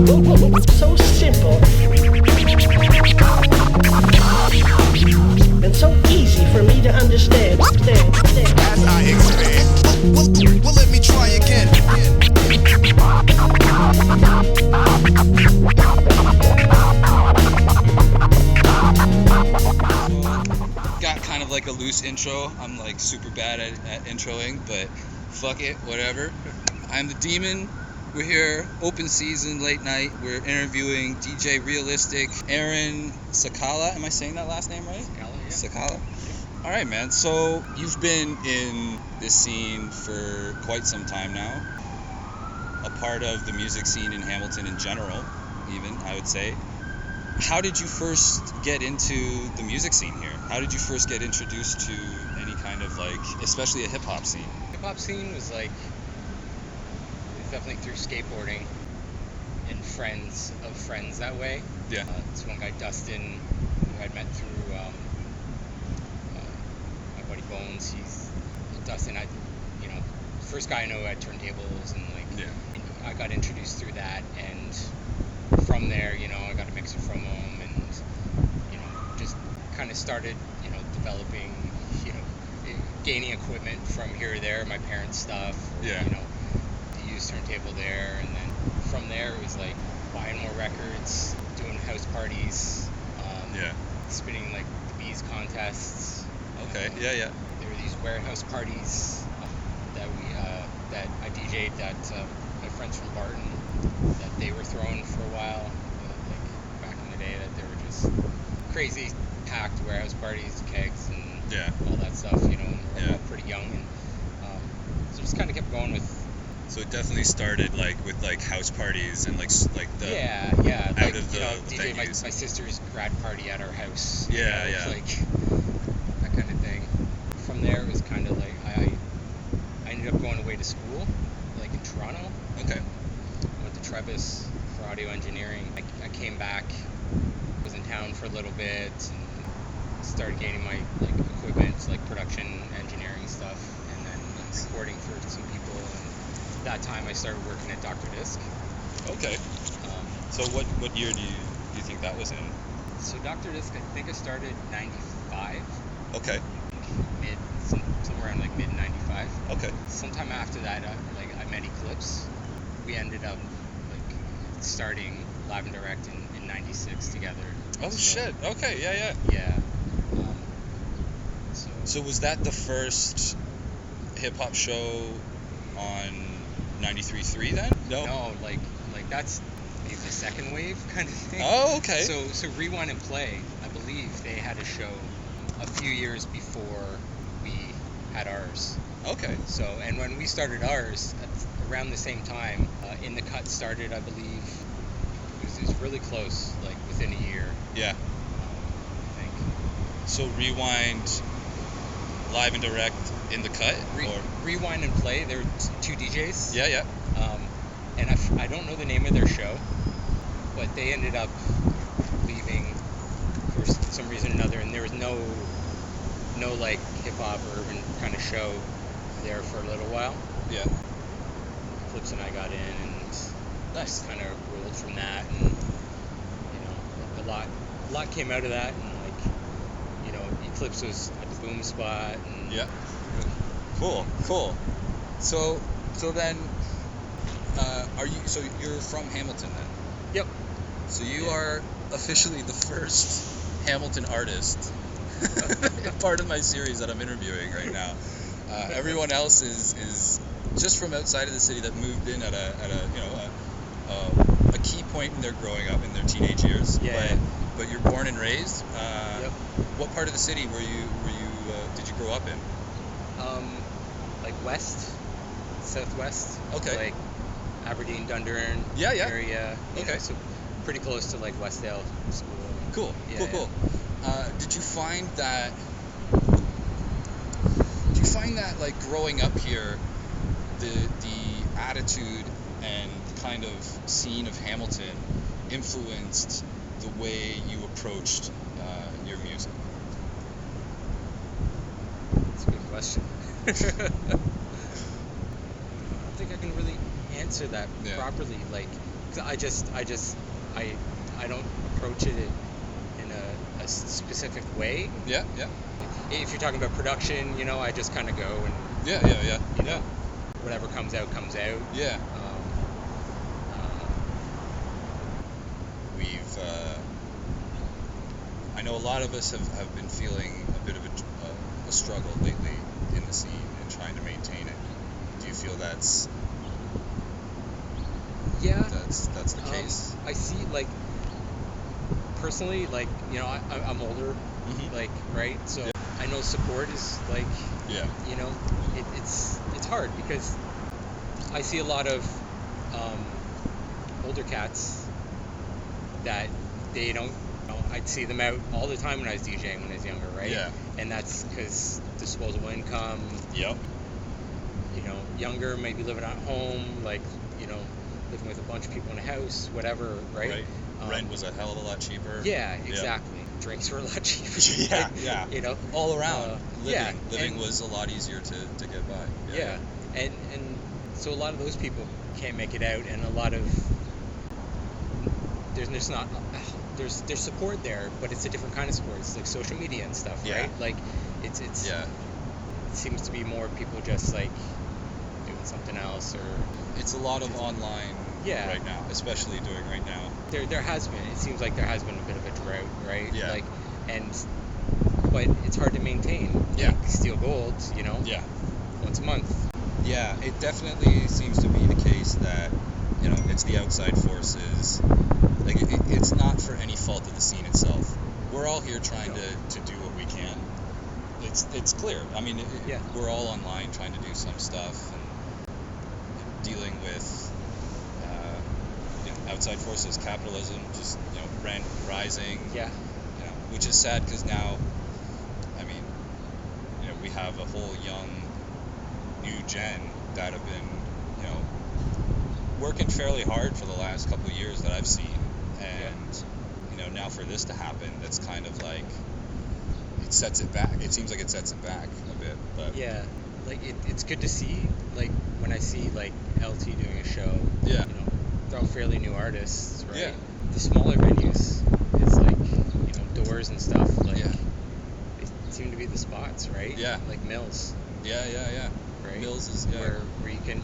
So simple and so easy for me to understand. As I expand, well, let me try again. Got kind of like a loose intro. I'm like super bad at introing, but fuck it, whatever. I'm the Demon. We're here, open season, late night. We're interviewing DJ Realistic, Aaron Sakala. Am I saying that last name right? Sakala, yeah. Sakala? All right, man. So you've been in this scene for quite some time now. A part of the music scene in Hamilton in general, even, I would say. How did you first get into the music scene here? How did you first get introduced to any kind of like, especially a hip-hop scene? Hip-hop scene was like, definitely through skateboarding and friends of friends that way. Yeah. This one guy, Dustin, who I'd met through my buddy Bones. Dustin, first guy I know at turntables and like, yeah. I got introduced through that, and from there, I got a mixer from him, and, just kind of started, developing, gaining equipment from here or there, my parents' stuff, or, yeah. Turntable there, and then from there it was like buying more records, doing house parties, yeah, spinning like the bees contests. Okay, yeah. There were these warehouse parties that I DJ'd that my friends from Barton that they were throwing for a while, like back in the day, that they were just crazy packed warehouse parties, kegs, and yeah. all that stuff. And we're yeah. all pretty young, and so just kind of kept going with. So it definitely started like with like house parties and like the yeah out like, of the DJ my venues. My sister's grad party at our house. Yeah, It was like that kind of thing. From there, it was kind of like I ended up going away to school, like in Toronto. Okay. Went to Trebas for audio engineering. I came back, was in town for a little bit, and started gaining my like equipment, like production engineering stuff, and then recording for some people. That time I started working at Dr. Disc. Okay. So what year do you think that was in? So Dr. Disc, I think I started 95. Okay. Somewhere around like mid 95. Okay. Sometime after that, I met Eclipse. We ended up like starting Live and Direct in 96 together. Oh shit. Okay. Yeah. Yeah. So was that the first hip hop show on 93.3 then? No, like that's maybe the second wave kind of thing. Oh, okay. So Rewind and Play, I believe they had a show a few years before we had ours. Okay. So, and when we started ours, around the same time, In the Cut started, I believe. It was really close, like within a year. Yeah. I think. So Rewind, Live and Direct, In the Cut? Rewind and Play, there were two DJs. Yeah. And I don't know the name of their show, but they ended up leaving for some reason or another, and there was no like hip-hop or urban kind of show there for a little while. Yeah. Eclipse and I got in, and nice. Kind of rolled from that, and a lot came out of that, and like Eclipse was at the Boom Spot, and yeah. Cool. So then, you're from Hamilton then? Yep. So you are officially the first Hamilton artist, part of my series that I'm interviewing right now. Everyone else is just from outside of the city that moved in at a key point in their growing up, in their teenage years. Yeah. But you're born and raised. Yep. What part of the city did you grow up in? Like west, southwest. Okay. Like Aberdeen, Dundurn area. Okay. So pretty close to like Westdale School. Cool. Yeah, Cool. Did you find that like growing up here, the attitude and kind of scene of Hamilton influenced the way you approached your music? That's a good question. I don't think I can really answer that properly. Like, 'Cause I don't approach it in a specific way. Yeah. If you're talking about production, I just kind of go and Yeah. you know, whatever comes out comes out. Yeah. We've, I know a lot of us have been feeling a bit of a struggle lately in the scene and trying to maintain it. Do you feel that's Yeah. that's the case? I see, like, personally, like, I'm older, Mhm. like, right? So Yeah. I know support is, like, Yeah. it's hard because I see a lot of older cats that they don't, I'd see them out all the time when I was DJing when I was younger, right? Yeah. And that's because disposable income, Yep. younger, maybe living at home, like, living with a bunch of people in a house, whatever, right? Rent was a hell of a lot cheaper. Yeah, exactly. Drinks were a lot cheaper. Yeah. All around. yeah, Living and- was a lot easier to get by. Yeah. And so a lot of those people can't make it out, and a lot of there's support there, but it's a different kind of support. It's like social media and stuff, Yeah. right? Like it's Yeah. it seems to be more people just like doing something else, or It's a lot of online Yeah. right now, especially doing right now. there has been. It seems like there has been a bit of a drought, right? Yeah. Like, but it's hard to maintain. Yeah. Like Steel Gold, Yeah. once a month. Yeah, it definitely seems to be the case that, it's the outside forces. Like, it's not for any fault of the scene itself. We're all here trying to do what we can. It's clear. I mean, Yeah. we're all online trying to do some stuff and dealing with outside forces, capitalism, just, rent rising. Yeah. Which is sad because now, I mean, we have a whole young new gen that have been, working fairly hard for the last couple of years that I've seen, and now for this to happen, that's kind of like it sets it back. It seems like it sets it back a bit, but Yeah. Like it's good to see. Like when I see like LT doing a show. Yeah. They're all fairly new artists, right? Yeah. The smaller venues, it's like Doors and stuff. Like Yeah. they seem to be the spots, right? Yeah. Like Mills, yeah, right? Mills is where you can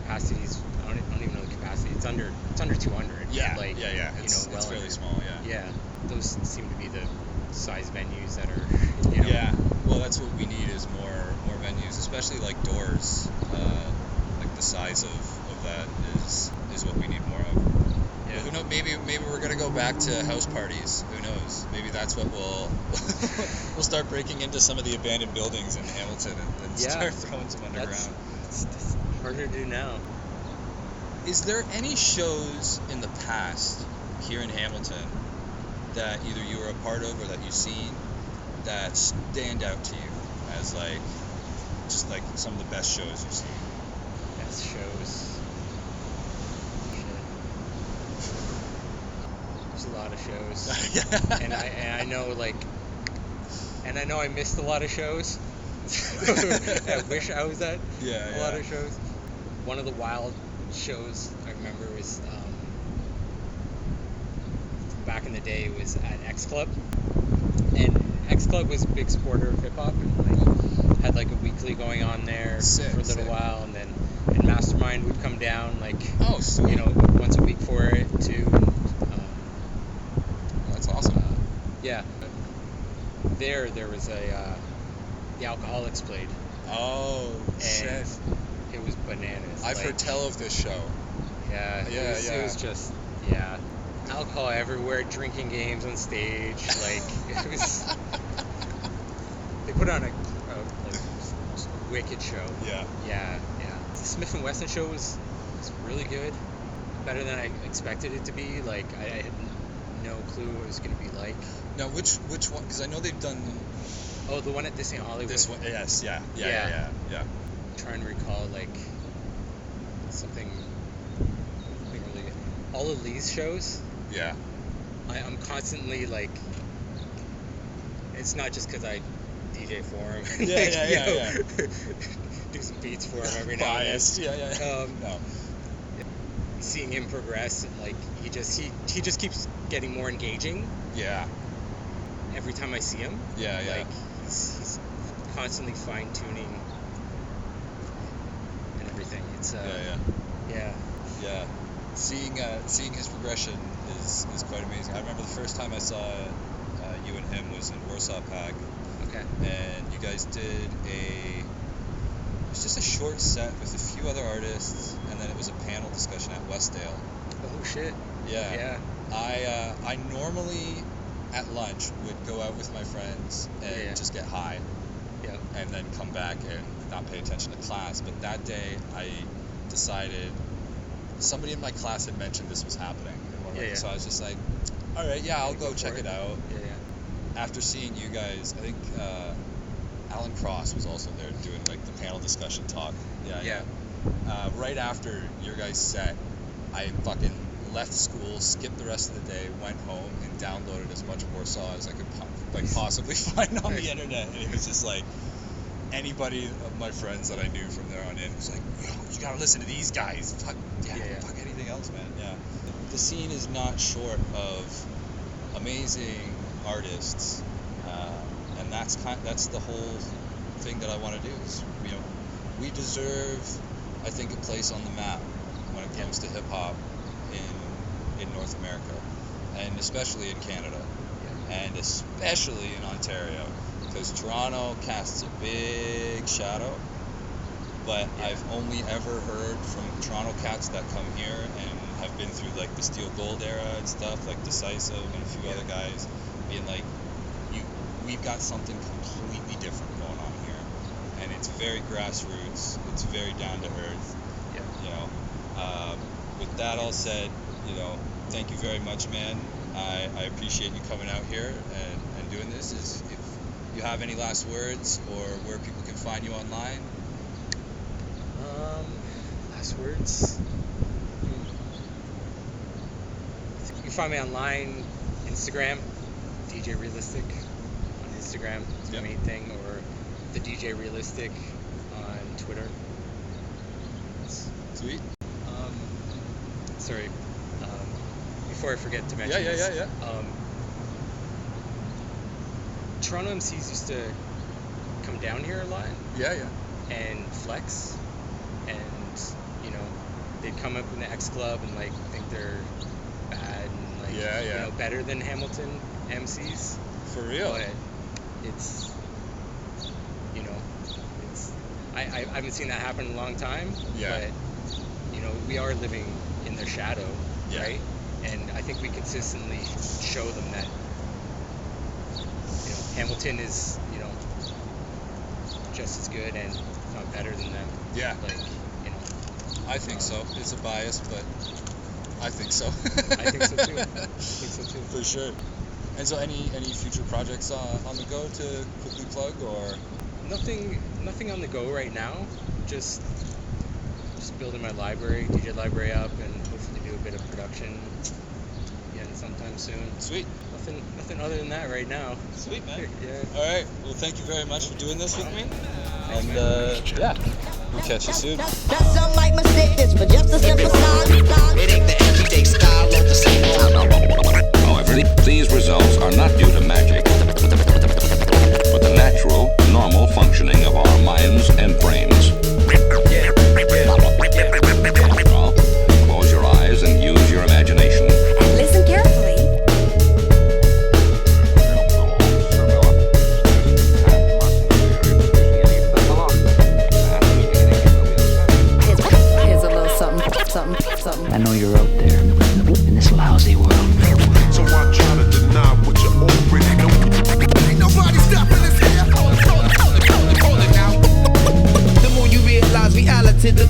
capacities. I don't even know the capacity. It's under 200. yeah, Like yeah. It's well fairly under. small, yeah. Yeah. Those seem to be the size venues that are. Yeah, well, that's what we need is more venues, especially like Doors. Like the size of that is what we need more of. Yeah. Who knows? Maybe we're gonna go back to house parties. Who knows? Maybe that's what we'll start breaking into some of the abandoned buildings in Hamilton and Yeah. start throwing some underground. It's harder to do now. Is there any shows in the past here in Hamilton that either you were a part of or that you've seen that stand out to you as like just like some of the best shows you've seen? Best shows. There's a lot of shows. and I know I missed a lot of shows. I wish I was at a lot of shows. One of the wild shows I remember was back in the day was at X Club, and X Club was a big supporter of hip hop and had a weekly going on there Sick, for a little sick. while, and then Mastermind would come down Oh, sweet. once a week for it too. That's awesome. Yeah. There was the Alcoholics played, Oh, and shit. it was bananas. I've heard tell of this show. Yeah, it was just alcohol everywhere, drinking games on stage. It was. They put on a wicked show. Yeah. Yeah. The Smith and Wesson show was really good, better than I expected it to be. I had no clue what it was going to be like. Now, which one? Because I know they've done Oh, the one at Disney Hollywood. this one. Yes, yeah. I'm trying to recall something really good. All of Lee's shows. Yeah. I'm constantly it's not just because I DJ for him. Yeah. Do some beats for him every now and then. Biased. Yeah. Um, No. seeing him progress, like he just keeps getting more engaging Yeah. every time I see him. Yeah. Yeah. Like he's constantly fine tuning and everything. It's Yeah. yeah. Seeing his progression is quite amazing. I remember the first time I saw you and him was in Warsaw Pack, Okay. and you guys did it was just a short set with a few other artists, and then it was a panel discussion at Westdale. Oh shit. Yeah. Yeah. I normally at lunch would go out with my friends and Yeah. just get high, Yeah. and then come back and not pay attention to class. But that day I decided somebody in my class had mentioned this was happening. Yeah. So I was just like, all right, yeah, I'll Go go check for it it. out. Yeah. After seeing you guys, I think Alan Cross was also there doing like the panel discussion talk. Yeah. Right after your guys' set, I fucking left school, skipped the rest of the day, went home, and downloaded as much Warsaw as I could possibly find on the internet. And it was just like, anybody of my friends that I knew from there on in was like, yo, you gotta listen to these guys. Fuck anything else, man. Yeah. The scene is not short of amazing artists, and that's the whole thing that I want to do. Is, we deserve, I think, a place on the map when it comes to hip hop in North America, and especially in Canada, and especially in Ontario, because Toronto casts a big shadow. But I've only ever heard from Toronto cats that come here and have been through like the Steel Gold era and stuff, like Decisive and a few other guys, being like, we've got something completely different going on here, and it's very grassroots, it's very down to earth. With that all said, thank you very much, man. I appreciate you coming out here and doing this. If you have any last words or where people can find you online. Last words. You can find me online, Instagram, DJ Realistic on Instagram. It's the main thing, or the DJ Realistic on Twitter. Sweet. Sorry. Before I forget to mention this. Yeah. Toronto MCs used to come down here a lot Yeah. and flex, and they'd come up in the X Club and like think they're bad and like better than Hamilton MCs. For real. But it's I haven't seen that happen in a long time. Yeah. But we are living in their shadow, right? And I think we consistently show them that Hamilton is just as good and not better than them. Yeah. Like I think so. It's a bias, but I think so. I think so too. For sure. And so, any future projects on the go to quickly plug, or? Nothing on the go right now. Just building my library, DJ library up, and hopefully do a bit of production again sometime soon. Sweet. Nothing other than that right now. Sweet, man. Yeah. All right. Well, thank you very much for doing this with me. Thanks, And man. we'll catch you soon. That sound like mistakes for just a simple song. It ain't the everyday style of the same. However, these results are not due to magic, but the natural, normal functioning of our minds and brains. Well, close your eyes and use your imagination. Listen carefully. Here's a little something. I know you're out there in this lousy world. So I try to deny what you already know. Ain't nobody stopping us here. Hold it now. The more you realize reality, the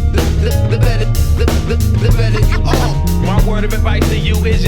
better you are. My word of advice to you is